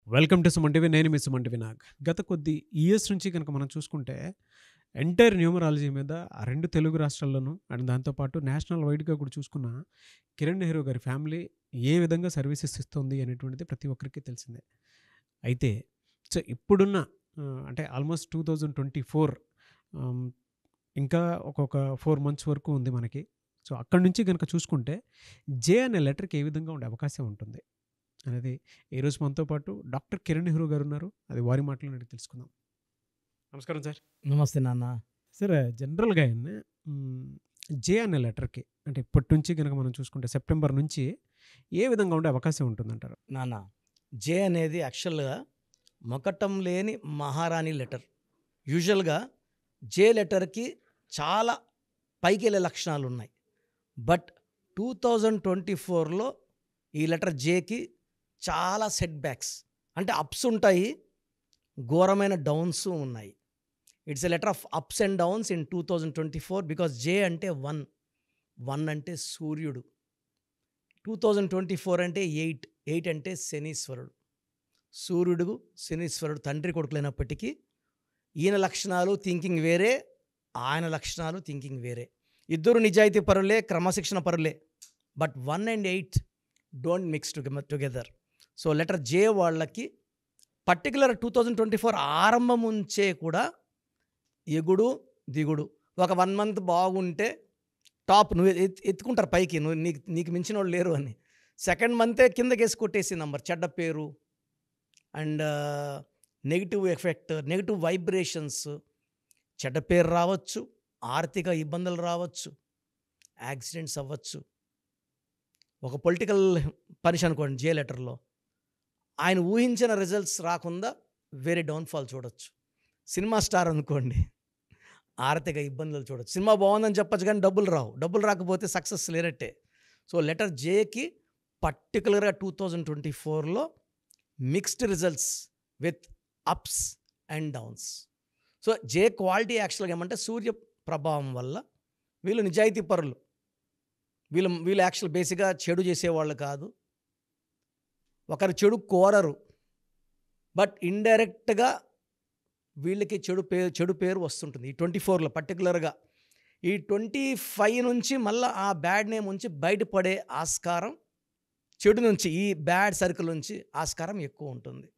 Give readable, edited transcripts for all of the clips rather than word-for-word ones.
Welcome to Suman TV. నేను మీ Suman TV Nag. గత కొద్ది ఇయర్స్ నుంచి కనుక మనం చూసుకుంటే ఎంటైర్ న్యూమరాలజీ మీద ఆ రెండు తెలుగు రాష్ట్రాల్లోనూ అండ్ దాంతోపాటు నేషనల్ వైడ్గా కూడా చూసుకున్న కిరణ్ నెహ్రూ గారి ఫ్యామిలీ ఏ విధంగా సర్వీసెస్ ఇస్తుంది అనేటువంటిది ప్రతి ఒక్కరికి తెలిసిందే. అయితే సో ఇప్పుడున్న అంటే ఆల్మోస్ట్ 2024 ఇంకా ఒక్కొక్క 4 months వరకు ఉంది మనకి. సో అక్కడి నుంచి కనుక చూసుకుంటే జే అనే లెటర్కి ఏ విధంగా ఉండే అవకాశం ఉంటుంది అనేది ఈరోజు మనతో పాటు డాక్టర్ కిరణ్ నెహ్రూ గారు ఉన్నారు. అది వారి మాటలను అడిగి తెలుసుకుందాం. నమస్కారం సార్. నమస్తే నాన్న. సార్ జనరల్గా జే అనే లెటర్కి అంటే ఇప్పటి నుంచి కనుక మనం చూసుకుంటే సెప్టెంబర్ నుంచి ఏ విధంగా ఉండే అవకాశం ఉంటుందంటారు? నాన్న, జే అనేది యాక్చువల్గా మొకటం లేని మహారాణి లెటర్. యూజువల్గా జే లెటర్కి చాలా పైకి వెళ్ళే లక్షణాలు ఉన్నాయి. బట్ 2024లో ఈ లెటర్ జేకి చాలా సెట్ బ్యాక్స్, అంటే అప్స్ ఉంటాయి, ఘోరమైన డౌన్స్ ఉన్నాయి. It's a letter of ups and downs in 2024 because J అంటే 1 అంటే సూర్యుడు, 2024 అంటే 8 అంటే శనీశ్వరుడు. సూర్యుడు శనీశ్వరుడు తండ్రి కొడుకులైనప్పటికీ ఈయన లక్షణాలు థింకింగ్ వేరే, ఆయన లక్షణాలు థింకింగ్ వేరే. ఇద్దరు నిజాయితీ పరులే, క్రమశిక్షణ పరులే. But 1 and 8 don't mix together. So letter J వాళ్ళకి పర్టికులర్ 2024 ఆరంభం నుంచే కూడా ఎగుడు దిగుడు. ఒక 1 month బాగుంటే టాప్ నువ్వు ఎత్తుకుంటారు పైకి, నువ్వు నీకు మించిన వాళ్ళు లేరు అని. సెకండ్ మంతే కిందకేసి కొట్టేసి నంబర్, చెడ్డ పేరు and negative effect, negative vibrations, చెడ్డ పేరు రావచ్చు, ఆర్థిక ఇబ్బందులు రావచ్చు, యాక్సిడెంట్స్ అవ్వచ్చు. ఒక పొలిటికల్ పనిష్ అనుకోండి జే లెటర్లో, ఆయన ఊహించిన రిజల్ట్స్ రాకుండా వేరే డౌన్ఫాల్ చూడొచ్చు. సినిమా స్టార్ అనుకోండి, ఆర్థిక ఇబ్బందులు చూడొచ్చు. సినిమా బాగుందని చెప్పచ్చు కానీ డబ్బులు రాకపోతే సక్సెస్ లేనట్టే. సో లెటర్ జేకి పర్టికులర్గా 2024లో mixed results with ups and downs. So J quality యాక్చువల్గా ఏమంటే సూర్య ప్రభావం వల్ల వీళ్ళు నిజాయితీ పరులు. వీళ్ళు యాక్చువల్ బేసిక్గా చెడు చేసేవాళ్ళు కాదు, ఒకరు చెడు కోరరు. బట్ ఇండైరెక్ట్గా వీళ్ళకి చెడు పేరు వస్తుంటుంది ఈ 24లో పర్టికులర్గా. ఈ 25 నుంచి మళ్ళీ ఆ బ్యాడ్ నేమ్ నుంచి బయటపడే ఆస్కారం, చెడు నుంచి, ఈ బ్యాడ్ సర్కిల్ నుంచి ఆస్కారం ఎక్కువ ఉంటుంది.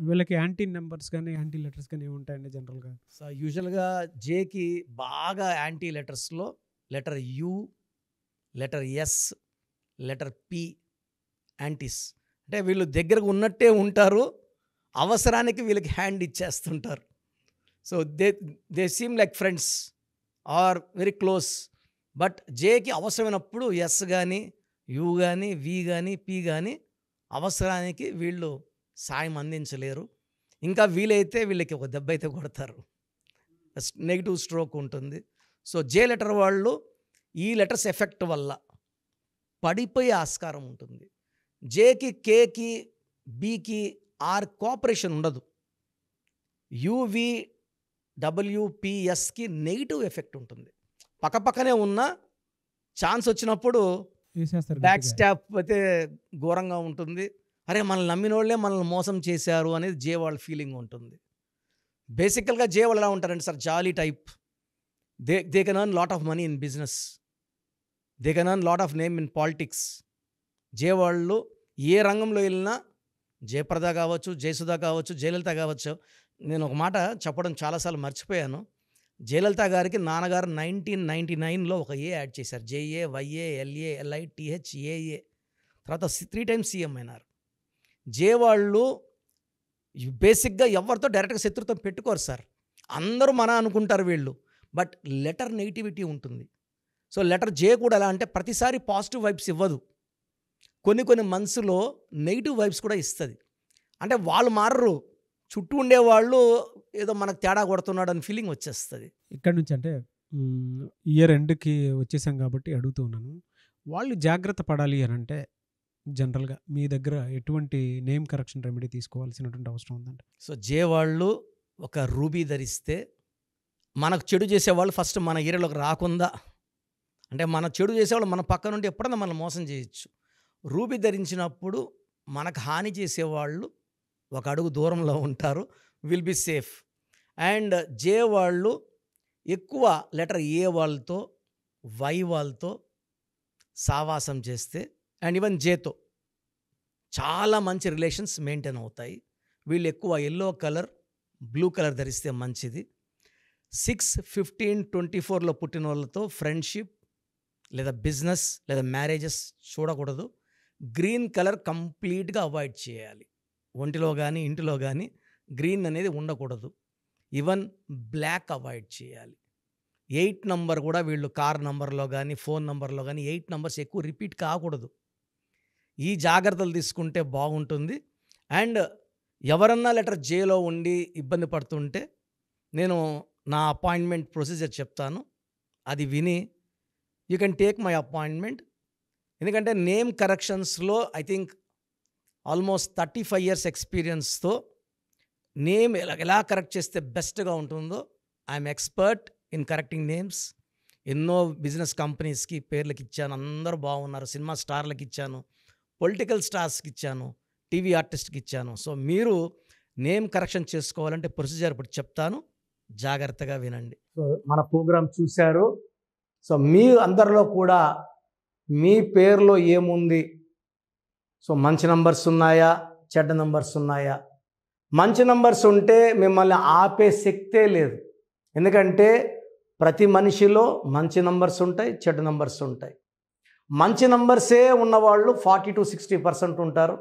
వీళ్ళకి యాంటీ నెంబర్స్ కానీ యాంటీ లెటర్స్ కానీ ఏముంటాయండి జనరల్గా? సో యూజువల్గా జేకి బాగా యాంటీ లెటర్స్లో letter U, letter S, letter P antis. అంటే వీళ్ళు దగ్గరకు ఉన్నట్టే ఉంటారు, అవసరానికి వీళ్ళకి హ్యాండ్ ఇచ్చేస్తుంటారు. So they seem like friends are very close. But జేకి అవసరమైనప్పుడు ఎస్ కానీ, యు కానీ, వి కానీ, పి కానీ అవసరానికి వీళ్ళు సాయం అందించలేరు. ఇంకా వీలైతే వీళ్ళకి ఒక దెబ్బ అయితే కొడతారు, నెగిటివ్ స్ట్రోక్ ఉంటుంది. సో జే లెటర్ వాళ్ళు ఈ లెటర్స్ ఎఫెక్ట్ వల్ల పడిపోయే ఆస్కారం ఉంటుంది. జేకి, కేకి, బికి, ఆర్ కోఆపరేషన్ ఉండదు. యువి, డబ్ల్యూపిఎస్కి నెగిటివ్ ఎఫెక్ట్ ఉంటుంది. పక్కపక్కనే ఉన్న ఛాన్స్ వచ్చినప్పుడు బ్యాక్ స్టాప్ అయితే ఘోరంగా ఉంటుంది. అరే మనల్ని నమ్మిన వాళ్ళే మనల్ని మోసం చేశారు అనేది జే వాళ్ళ ఫీలింగ్ ఉంటుంది. బేసికల్గా జే వాళ్ళు ఎలా ఉంటారంటే sir, jolly type. They can earn lot of money in business, they can earn lot of name in politics. J వాళ్ళు ఏ రంగంలో వెళ్ళినా, జయప్రద కావచ్చు, జయసుధ కావచ్చు, జయలలిత కావచ్చు. నేను ఒక మాట చెప్పడం చాలాసార్లు మర్చిపోయాను. జయలలిత గారికి నాన్నగారు 1999లో ఒక ఏ యాడ్ చేశారు, JAYALALITHAA. తర్వాత 3 times సీఎం అయినారు. జే వాళ్ళు బేసిక్గా ఎవరితో డైరెక్ట్గా శత్రుత్వం పెట్టుకోరు సార్, అందరూ మన అనుకుంటారు వీళ్ళు. బట్ లెటర్ నెగిటివిటీ ఉంటుంది. సో లెటర్ జే కూడా ఎలా అంటే ప్రతిసారి పాజిటివ్ వైబ్స్ ఇవ్వదు, కొన్ని మనసులో నెగిటివ్ వైబ్స్ కూడా ఇస్తుంది. అంటే వాళ్ళు మారరు, చుట్టూ ఉండేవాళ్ళు ఏదో మనకు తేడా కొడుతున్నాడు అని ఫీలింగ్ వచ్చేస్తుంది. ఇక్కడ నుంచి అంటే ఇయర్ ఎండ్కి వచ్చేసాం కాబట్టి అడుగుతూ ఉన్నాను, వాళ్ళు జాగ్రత్త పడాలి అని అంటే జనరల్గా మీ దగ్గర ఎటువంటి నేమ్ కరెక్షన్ రెమెడీ తీసుకోవాల్సినటువంటి అవసరం ఉందండి? సో జే వాళ్ళు ఒక రూబీ ధరిస్తే మనకు చెడు చేసేవాళ్ళు ఫస్ట్ మన ఏరియాలోకి రాకుండా, అంటే మన చెడు చేసేవాళ్ళు మన పక్క నుండి ఎప్పుడన్నా మనం మోసం చేయొచ్చు. రూబీ ధరించినప్పుడు మనకు హాని చేసేవాళ్ళు ఒక అడుగు దూరంలో ఉంటారు, will be safe. And J వాళ్ళు ఎక్కువ లెటర్ ఏ వాళ్ళతో, వై వాళ్ళతో సావాసం చేస్తే, అండ్ ఈవెన్ జేతో చాలా మంచి రిలేషన్స్ మెయింటైన్ అవుతాయి. వీళ్ళు ఎక్కువ ఎల్లో కలర్, బ్లూ కలర్ ధరిస్తే మంచిది. 6, 15, 24లో పుట్టిన వాళ్ళతో ఫ్రెండ్షిప్ లేదా బిజినెస్ లేదా మ్యారేజెస్ చూడకూడదు. గ్రీన్ కలర్ కంప్లీట్గా అవాయిడ్ చేయాలి. ఒంటిలో కానీ ఇంటిలో కానీ గ్రీన్ అనేది ఉండకూడదు. ఈవెన్ బ్లాక్ అవాయిడ్ చేయాలి. 8 నంబర్ కూడా వీళ్ళు కార్ నంబర్లో కానీ ఫోన్ నంబర్లో కానీ 8 నంబర్స్ ఎక్కువ రిపీట్ కాకూడదు. ఈ జాగ్రత్తలు తీసుకుంటే బాగుంటుంది. అండ్ ఎవరన్నా లెటర్ జేలో ఉండి ఇబ్బంది పడుతుంటే నేను నా అపాయింట్మెంట్ ప్రొసీజర్ చెప్తాను, అది విని you can take my appointment. ఎందుకంటే నేమ్ కరెక్షన్స్లో ఐ థింక్ ఆల్మోస్ట్ 35 years ఎక్స్పీరియన్స్తో నేమ్ ఎలా కరెక్ట్ చేస్తే బెస్ట్గా ఉంటుందో I'm expert in correcting names. ఎన్నో బిజినెస్ కంపెనీస్కి పేర్లకి ఇచ్చాను, అందరూ బాగున్నారు. సినిమా స్టార్లకి ఇచ్చాను, పొలిటికల్ స్టార్స్కి ఇచ్చాను, టీవీ ఆర్టిస్ట్కి ఇచ్చాను. సో మీరు నేమ్ కరెక్షన్ చేసుకోవాలంటే ప్రొసీజర్ ఇప్పుడు చెప్తాను, జాగ్రత్తగా వినండి. సో మన ప్రోగ్రామ్ చూశారు. సో మీ అందరిలో కూడా మీ పేరులో ఏముంది, సో మంచి నంబర్స్ ఉన్నాయా, చెడ్డ నంబర్స్ ఉన్నాయా? మంచి నంబర్స్ ఉంటే మిమ్మల్ని ఆపే శక్తే లేదు. ఎందుకంటే ప్రతి మనిషిలో మంచి నంబర్స్ ఉంటాయి, చెడ్డ నంబర్స్ ఉంటాయి. మంచి నంబర్సే ఉన్నవాళ్ళు 40 to 60% ఉంటారు.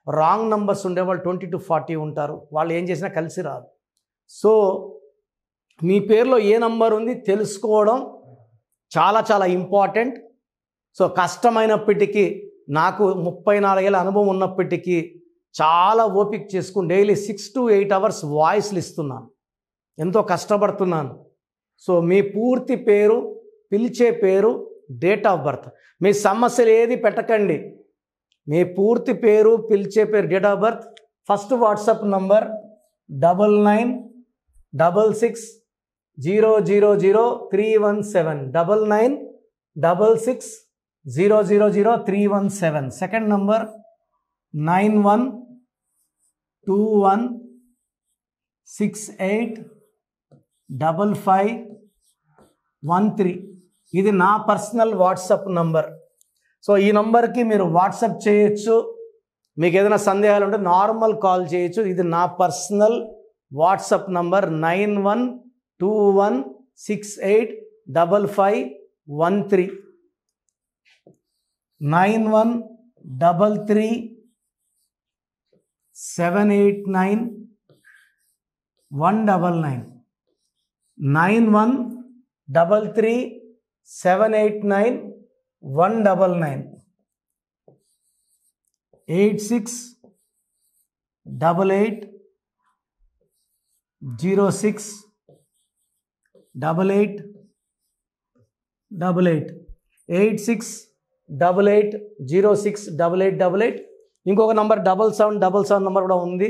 రాంగ్ నంబర్స్ ఉండేవాళ్ళు 20 to 40 ఉంటారు. వాళ్ళు ఏం చేసినా కలిసి రాదు. సో మీ పేరులో ఏ నంబర్ ఉంది తెలుసుకోవడం చాలా చాలా ఇంపార్టెంట్. సో కష్టమైనప్పటికీ, నాకు 34 ఏళ్ళ అనుభవం ఉన్నప్పటికీ చాలా ఓపిక చేసుకుని డైలీ 6 to 8 hours వాయిస్లు ఇస్తున్నాను, ఎంతో కష్టపడుతున్నాను. సో మీ పూర్తి పేరు, పిలిచే పేరు, డేట్ ఆఫ్ బర్త్, మీ సమస్యలు ఏది పెట్టకండి. మీ పూర్తి పేరు, పిలిచే పేరు, date of birth. First WhatsApp number 9966000317, 9966000317. Second number 9121685513. ఇది నా పర్సనల్ వాట్సాప్ నంబర్. సో ఈ నంబర్కి మీరు వాట్సాప్ చేయొచ్చు. మీకు ఏదైనా సందేహాలు ఉంటే నార్మల్ కాల్ చేయొచ్చు. ఇది నా పర్సనల్ వాట్సాప్ నంబర్ 9121685513, 9133789199, 9133789199, 8688068888, 8688068888. ఇంకొక నంబర్ 7777 నంబర్ కూడా ఉంది.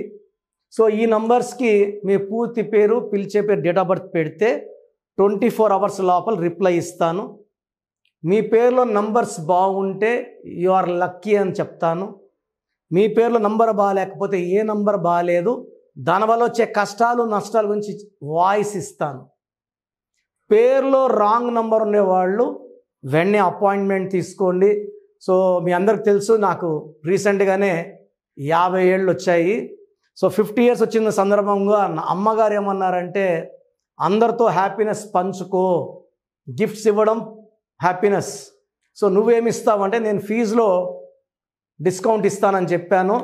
సో ఈ నంబర్స్కి మీ పూర్తి పేరు, పిలిచే పేరు, డేట్ ఆఫ్ బర్త్ పెడితే 24 hours లోపల రిప్లై ఇస్తాను. మీ పేరులో నంబర్స్ బాగుంటే యు ఆర్ లక్కీ అని చెప్తాను. మీ పేరులో నంబర్ బాగాలేకపోతే ఏ నంబర్ బాగాలేదు, దానివల్ల వచ్చే కష్టాలు నష్టాల గురించి వాయిస్ ఇస్తాను. పేరులో రాంగ్ నంబర్ ఉండేవాళ్ళు వెంటనే అపాయింట్మెంట్ తీసుకోండి. సో మీ అందరికి తెలుసు, నాకు రీసెంట్గానే 50 ఏళ్ళు వచ్చాయి. సో 50 years వచ్చిన సందర్భంగా నా అమ్మగారు ఏమన్నారంటే, అందరితో హ్యాపీనెస్ పంచుకో, గిఫ్ట్స్ ఇవ్వడం హ్యాపీనెస్. సో నువ్వేమిస్తావంటే, నేను ఫీజులో డిస్కౌంట్ ఇస్తానని చెప్పాను.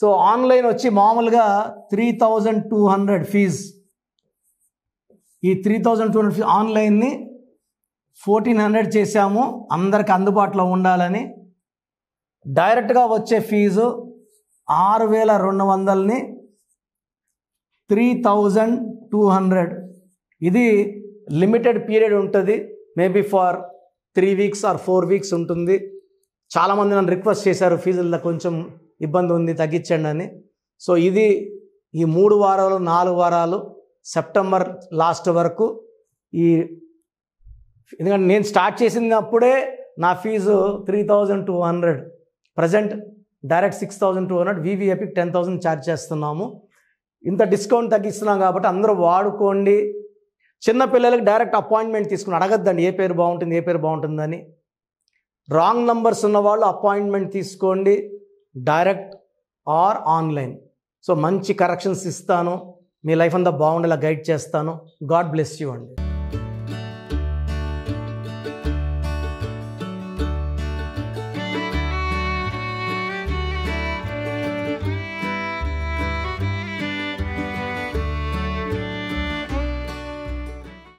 సో ఆన్లైన్ వచ్చి మామూలుగా 3200 ఫీజు. ఈ 3200 ఫీజు ఆన్లైన్ని 1400 చేశాము, అందరికి అందుబాటులో ఉండాలని. డైరెక్ట్గా వచ్చే ఫీజు 6200ని 3200. ఇది లిమిటెడ్ పీరియడ్ ఉంటుంది, maybe for 3 weeks or 4 weeks ఉంటుంది. చాలామంది నన్ను రిక్వెస్ట్ చేశారు, ఫీజుల్లో కొంచెం ఇబ్బంది ఉంది తగ్గించండి అని. సో ఇది ఈ 3 వారాలు 4 వారాలు సెప్టెంబర్ లాస్ట్ వరకు. ఎందుకంటే నేను స్టార్ట్ చేసినప్పుడే నా fee 3200. Present direct 6,200, VVIP 10,000 charge చేస్తున్నాము. ఇంత డిస్కౌంట్ తగ్గిస్తున్నాం కాబట్టి అందరూ వాడుకోండి. చిన్నపిల్లలకి డైరెక్ట్ అపాయింట్మెంట్ తీసుకుని అడగద్దండి ఏ పేరు బాగుంటుందని. రాంగ్ నంబర్స్ ఉన్నవాళ్ళు అపాయింట్మెంట్ తీసుకోండి, డైరెక్ట్ ఆర్ ఆన్లైన్. సో మంచి కరెక్షన్స్ ఇస్తాను, మీ లైఫ్ అంతా బాగుండేలా గైడ్ చేస్తాను. గాడ్ బ్లెస్ యూ అండి.